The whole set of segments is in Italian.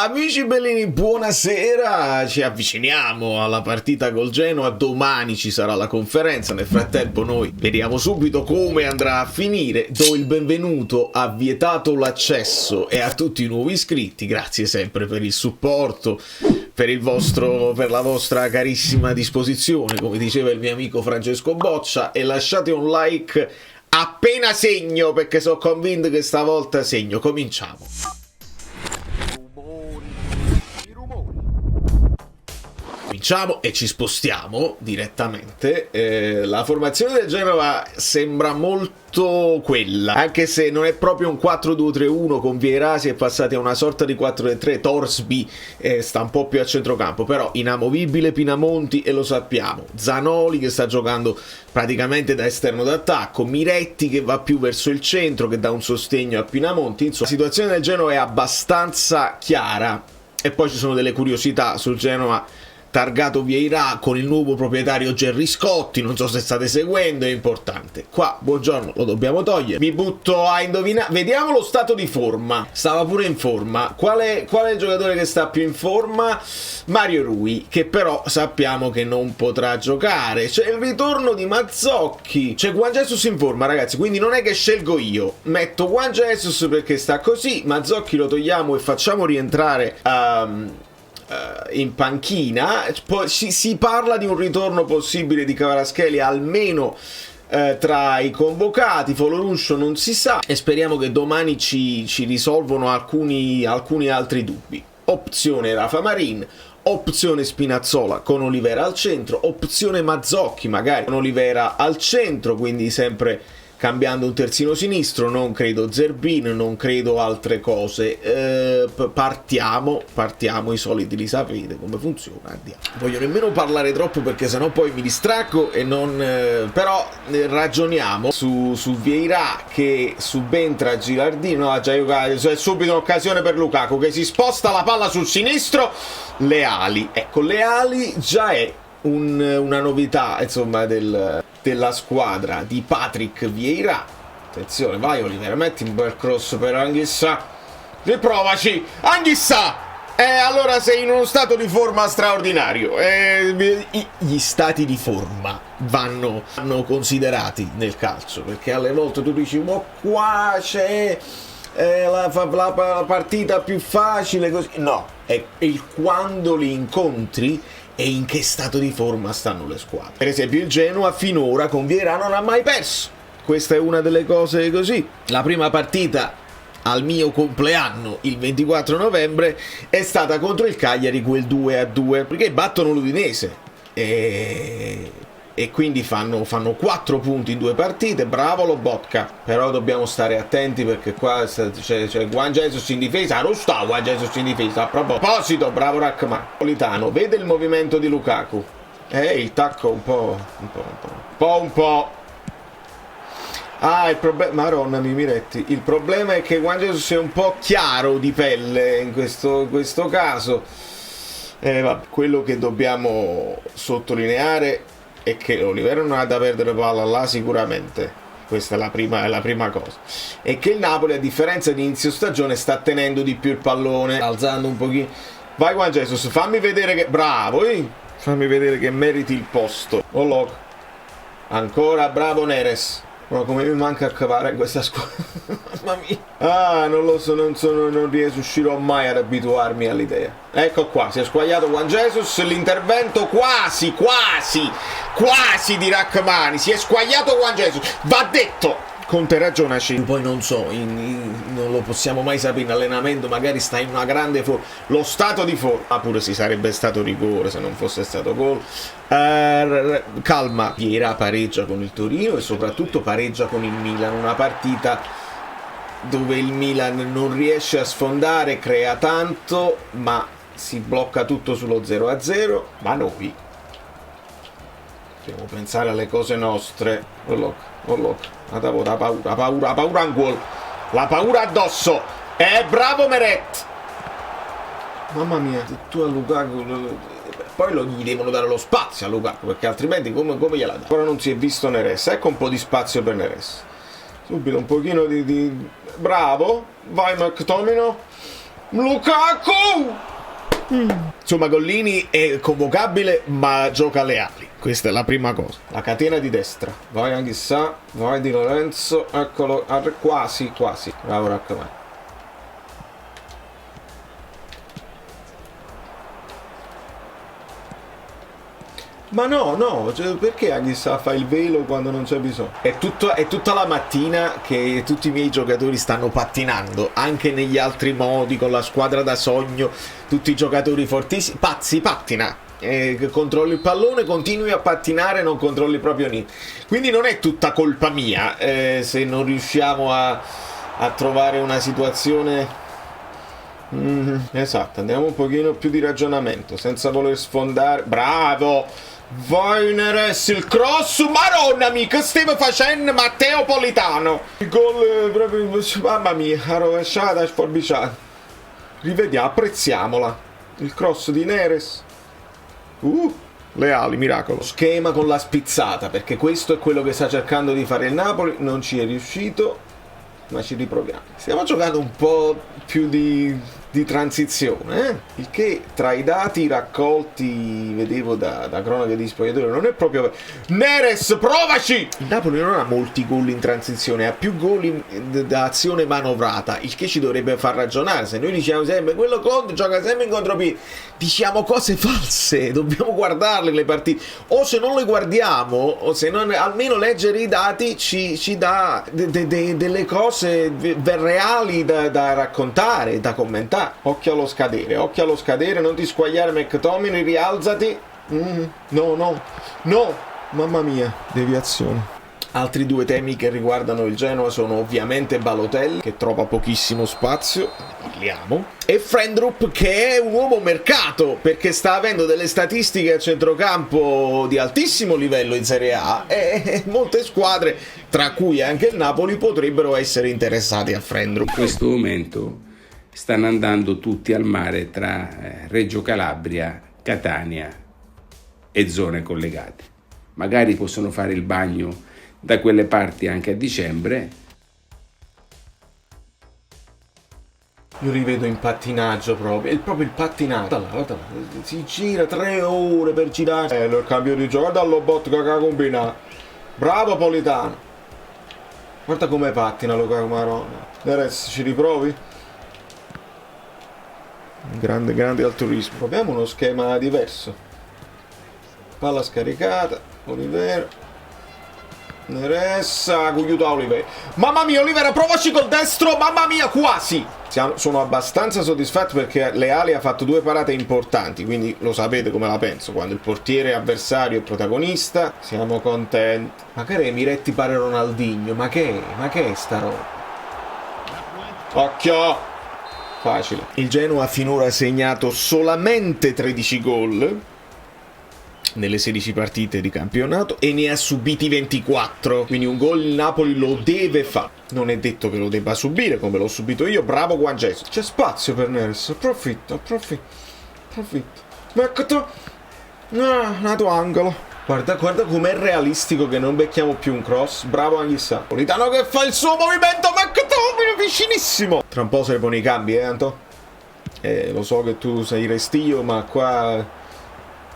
Amici bellini, buonasera, ci avviciniamo alla partita col Genoa, domani ci sarà la conferenza, nel frattempo noi vediamo subito come andrà a finire. Do il benvenuto a Vietato l'accesso e a tutti i nuovi iscritti, grazie sempre per il supporto, per la vostra carissima disposizione, come diceva il mio amico Francesco Boccia, e lasciate un like appena segno, perché sono convinto che stavolta segno. Cominciamo. Cominciamo e ci spostiamo direttamente. La formazione del Genova sembra molto quella, anche se non è proprio un 4-2-3-1 con Vieira, si è passati a una sorta di 4-3. Torsby sta un po' più a centrocampo, però inamovibile Pinamonti, e lo sappiamo. Zanoli che sta giocando praticamente da esterno d'attacco, Miretti che va più verso il centro, che dà un sostegno a Pinamonti. Insomma, la situazione del Genova è abbastanza chiara, e poi ci sono delle curiosità sul Genova targato Vieira con il nuovo proprietario Gerry Scotti. Non so se state seguendo, è importante. Qua, buongiorno, lo dobbiamo togliere. Mi butto a indovinare. Vediamo lo stato di forma. Stava pure in forma. Qual è il giocatore che sta più in forma? Mario Rui, che però sappiamo che non potrà giocare. C'è il ritorno di Mazzocchi. C'è Juan Jesus in forma, ragazzi, quindi non è che scelgo io. Metto Juan Jesus perché sta così. Mazzocchi lo togliamo e facciamo rientrare in panchina. Poi si parla di un ritorno possibile di Kvaratskhelia, almeno tra i convocati. Foloruscio non si sa, e speriamo che domani ci risolvono alcuni altri dubbi. Opzione Rafa Marin, opzione Spinazzola con Olivera al centro, opzione Mazzocchi magari con Olivera al centro, quindi sempre cambiando un terzino sinistro. Non credo Zerbin, non credo altre cose. Partiamo, i soliti li sapete come funziona, andiamo. Non voglio nemmeno parlare troppo perché sennò poi mi distraggo e non... però ragioniamo su Vieira che subentra a Gilardino. Ha già giocato, cioè, subito un'occasione per Lukaku che si sposta la palla sul sinistro. Le ali, ecco, le ali già è una novità, insomma, della squadra di Patrick Vieira. Attenzione, vai Olivera, metti un bel cross per Anghissà, riprovaci Anghissà. Allora sei in uno stato di forma straordinario. Gli stati di forma vanno considerati nel calcio, perché alle volte tu dici ma qua c'è la partita più facile, così. No, è il quando li incontri e in che stato di forma stanno le squadre. Per esempio il Genoa finora con Vieira non ha mai perso. Questa è una delle cose così. La prima partita al mio compleanno, il 24 novembre, è stata contro il Cagliari, quel 2-2, perché battono l'Udinese e quindi fanno 4 punti in 2 partite. Bravo Lobotka, però dobbiamo stare attenti perché qua c'è Juan Jesus in difesa. Non sta Juan Jesus in difesa. A proposito, bravo Rachman. Politano vede il movimento di Lukaku, il tacco un po'. Il problema, Maronna Miretti, il problema è che Juan Jesus è un po' chiaro di pelle in questo caso. Vabbè, quello che dobbiamo sottolineare è che Olivera non ha da perdere palla là sicuramente. Questa è la prima cosa. E che il Napoli, a differenza di inizio stagione, sta tenendo di più il pallone, alzando un pochino. Vai Juan Jesus, fammi vedere che... Bravo, fammi vedere che meriti il posto. Ancora bravo Neres. No, come mi manca a cavare in questa squadra. Mamma mia. Non lo so, non riuscirò mai ad abituarmi all'idea. Ecco qua, si è squagliato Juan Jesus, l'intervento quasi di Rachmani. Si è squagliato Juan Jesus, va detto. Conte ragiona, poi non so, non lo possiamo mai sapere in allenamento, magari sta in una grande forma. Lo stato di forma, pure si sarebbe stato rigore se non fosse stato gol. Calma, Vieira pareggia con il Torino e soprattutto pareggia con il Milan, una partita dove il Milan non riesce a sfondare, crea tanto, ma si blocca tutto sullo 0-0. Ma noi dobbiamo pensare alle cose nostre. La paura un gol, la paura addosso. Bravo Meret. Mamma mia, tu a Lukaku, poi gli devono dare lo spazio a Lukaku, perché altrimenti come gliela dà? Ora non si è visto Neres, ecco un po' di spazio per Neres, subito un pochino di... Bravo, vai McTominay. Lukaku! Insomma, Gollini è convocabile, ma gioca alle ali. Questa è la prima cosa. La catena di destra. Vai Anghissà, vai Di Lorenzo. Eccolo, quasi. Bravo Raccamanni. Ma no, cioè, perché Anghissà fa il velo quando non c'è bisogno? È tutta la mattina che tutti i miei giocatori stanno pattinando, anche negli altri modi, con la squadra da sogno, tutti i giocatori fortissimi. Pazzi, pattina. Controlli il pallone, continui a pattinare, non controlli proprio niente. Quindi non è tutta colpa mia se non riusciamo a trovare una situazione... esatto, andiamo un pochino più di ragionamento, senza voler sfondare. Bravo! Vai Neres, il cross, maronna mia, che stava facendo Matteo Politano? Il gol proprio, mamma mia, a rovesciata, sforbiciata. Rivediamo, apprezziamola. Il cross di Neres. Le ali, miracolo. Schema con la spizzata, perché questo è quello che sta cercando di fare il Napoli, non ci è riuscito, ma ci riproviamo. Stiamo giocando un po' più di transizione, il che tra i dati raccolti vedevo da cronache di spogliatoio non è proprio... Neres, provaci! Il Napoli non ha molti gol in transizione, ha più gol da azione manovrata, il che ci dovrebbe far ragionare. Se noi diciamo sempre quello Conte gioca sempre in contropiede, diciamo cose false, dobbiamo guardarle le partite, o se non le guardiamo, o se non almeno leggere i dati ci dà delle cose reali da raccontare, da commentare. Occhio allo scadere, non ti squagliare McTominay, rialzati. No, mamma mia, deviazione. Altri due temi che riguardano il Genoa sono ovviamente Balotelli, che trova pochissimo spazio, ne parliamo, e Frendrup, che è un uomo mercato, perché sta avendo delle statistiche a centrocampo di altissimo livello in Serie A, e molte squadre, tra cui anche il Napoli, potrebbero essere interessati a Frendrup. In questo momento stanno andando tutti al mare tra Reggio Calabria, Catania e zone collegate. Magari possono fare il bagno da quelle parti anche a dicembre. Io rivedo in pattinaggio proprio il pattinaggio. Guarda là. Si gira 3 ore per girare. Il cambio di gioco, guarda Lobot che ha combinato. Bravo Politano. Guarda come pattina Lukaku, maronna. Adesso ci riprovi? Grande altruismo. Proviamo uno schema diverso. Palla scaricata, Olivera. Neressa, aiuta Olivera. Mamma mia, Olivera, provaci col destro, mamma mia, quasi. Sono abbastanza soddisfatto perché Leali ha fatto 2 parate importanti, quindi lo sapete come la penso. Quando il portiere avversario è protagonista, siamo contenti. Magari Miretti pare Ronaldinho, ma che è sta roba? Occhio! Facile. Il Genoa finora ha segnato solamente 13 gol nelle 16 partite di campionato e ne ha subiti 24, quindi un gol il Napoli lo deve fare. Non è detto che lo debba subire come l'ho subito io. Bravo Juan Jesus. C'è spazio per Neres, approfitta. Ecco, nato angolo. Guarda com'è realistico che non becchiamo più un cross. Bravo Anghissà. Politano che fa il suo movimento, vicinissimo. Tra un po' se ne pone i cambi, Anto? Lo so che tu sei restio, ma qua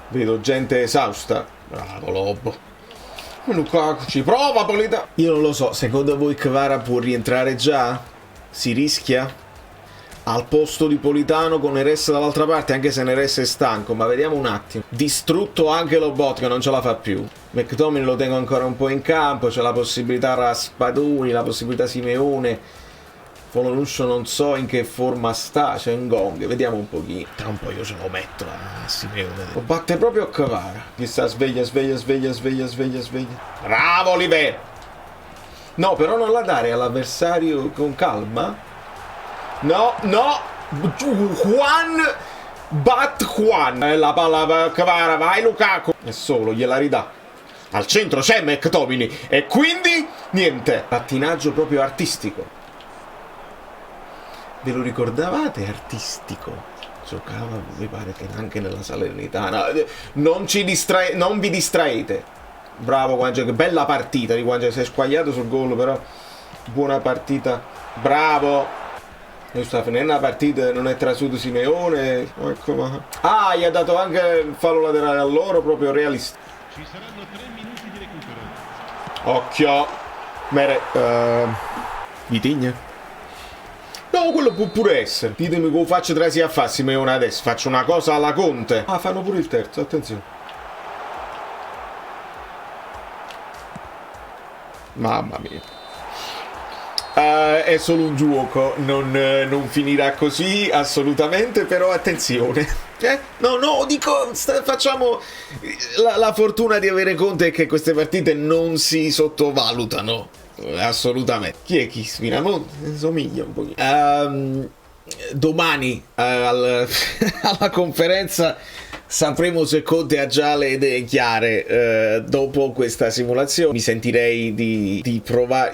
vedo gente esausta. Bravo Lobo. Lukaku ci prova, Politano. Io non lo so, secondo voi Kvara può rientrare già? Si rischia? Al posto di Politano con Neres dall'altra parte, anche se Neres è stanco, ma vediamo un attimo. Distrutto anche Lobot che non ce la fa più. McTominay lo tengo ancora un po' in campo, c'è la possibilità Raspaduni, la possibilità Simeone. Folonuscio non so in che forma sta, c'è un gong, vediamo un pochino. Tra un po' io ce lo metto a Simeone. Lo batte proprio a Kvara. Chissà, sveglia. Bravo Oliver! No, però non la dare all'avversario con calma. No, Juan, la palla per Kvara, vai Lukaku. E solo, gliela ridà. Al centro c'è McTominay e quindi niente. Pattinaggio proprio artistico. Ve lo ricordavate? Artistico. Giocava, mi pare che anche nella Salernitana. Non vi distraete. Bravo Juan, che bella partita di Juan, si è squagliato sul gol, però buona partita. Bravo. Sta finendo la partita, non è trasuto Simeone. Ecco, ah, gli ha dato anche il fallo laterale a loro, proprio realista. Ci saranno 3 minuti di recupero. Occhio. Vitigna. No, quello può pure essere. Ditemi come faccio trasi a fare Simeone adesso. Faccio una cosa alla Conte. Ah, fanno pure il terzo, attenzione. Mamma mia. È solo un gioco, non finirà così assolutamente, però attenzione. No, dico, facciamo la fortuna di avere Conte è che queste partite non si sottovalutano, assolutamente. Chi è chi? Spinamonti? Somiglia un pochino. Domani alla conferenza sapremo se Conte ha già le idee chiare. Dopo questa simulazione mi sentirei di provare.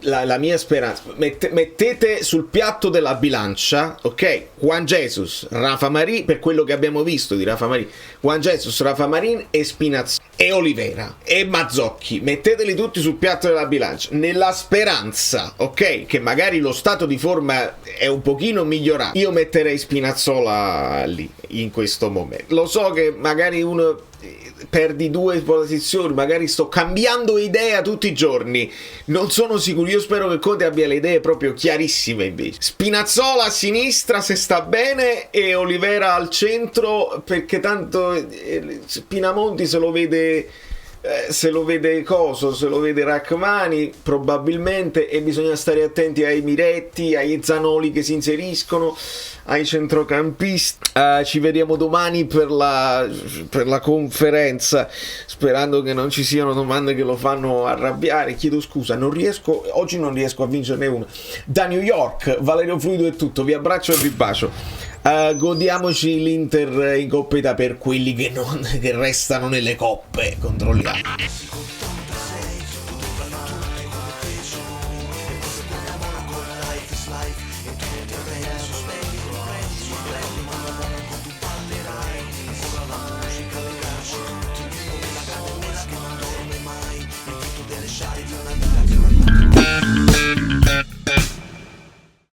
La mia speranza, mettete sul piatto della bilancia, ok, Juan Jesus, Rafa Marín, per quello che abbiamo visto di Rafa Marín, Juan Jesus, Rafa Marín e Spinazzola e Olivera e Mazzocchi, metteteli tutti sul piatto della bilancia nella speranza, ok, che magari lo stato di forma è un pochino migliorato. Io metterei Spinazzola lì in questo momento. Lo so che magari uno perdi 2 posizioni, magari sto cambiando idea tutti i giorni, non sono sicuro. Io spero che Conte abbia le idee proprio chiarissime invece. Spinazzola a sinistra se sta bene e Olivera al centro, perché tanto Pinamonti se lo vede Rachmani probabilmente, e bisogna stare attenti ai Miretti, ai Zanoli che si inseriscono, ai centrocampisti. Ci vediamo domani per la conferenza, sperando che non ci siano domande che lo fanno arrabbiare. Chiedo scusa, oggi non riesco a vincerne una. Da New York, Valerio Fluido è tutto, vi abbraccio e vi bacio. Godiamoci l'Inter in Coppa Italia per quelli che restano nelle coppe. Controlliamo.